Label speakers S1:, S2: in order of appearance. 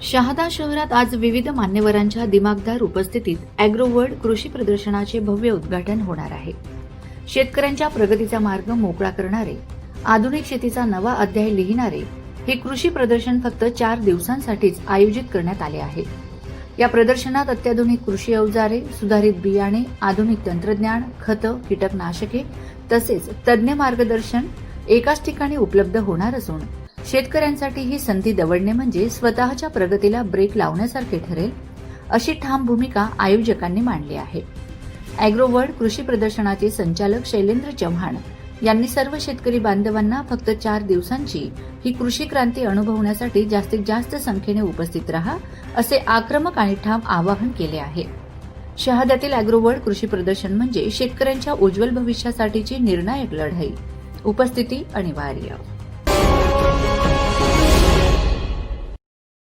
S1: शहादा शहरात आज विविध मान्यवरांच्या दिमागदार उपस्थितीत ॲग्रोवर्ल्ड कृषी प्रदर्शनाचे भव्य उद्घाटन होणार आहे. शेतकऱ्यांच्या प्रगतीचा मार्ग मोकळा करणारे, आधुनिक शेतीचा नवा अध्याय लिहिणारे हे कृषी प्रदर्शन फक्त 4 दिवसांसाठीच आयोजित करण्यात आले आहे. या प्रदर्शनात अत्याधुनिक कृषी अवजारे, सुधारित बियाणे, आधुनिक तंत्रज्ञान, खतं, कीटकनाशके तसेच तज्ञ मार्गदर्शन एकाच ठिकाणी उपलब्ध होणार असून शेतकऱ्यांसाठी ही संधी दवडणे म्हणजे स्वतःच्या प्रगतीला ब्रेक लावण्यासारखे ठरेल, अशी ठाम भूमिका आयोजकांनी मांडली आहे. ॲग्रोवर्ल्ड कृषी प्रदर्शनाचे संचालक शैलेंद्र चव्हाण यांनी सर्व शेतकरी बांधवांना फक्त 4 दिवसांची ही कृषी क्रांती अनुभवण्यासाठी जास्तीत जास्त संख्येने उपस्थित रहा, असे आक्रमक आणि ठाम आवाहन केले आहे. शहाद्यातील ॲग्रोवर्ल्ड कृषी प्रदर्शन म्हणजे शेतकऱ्यांच्या उज्ज्वल भविष्यासाठीची निर्णायक लढाई. उपस्थिती अनिवार्य.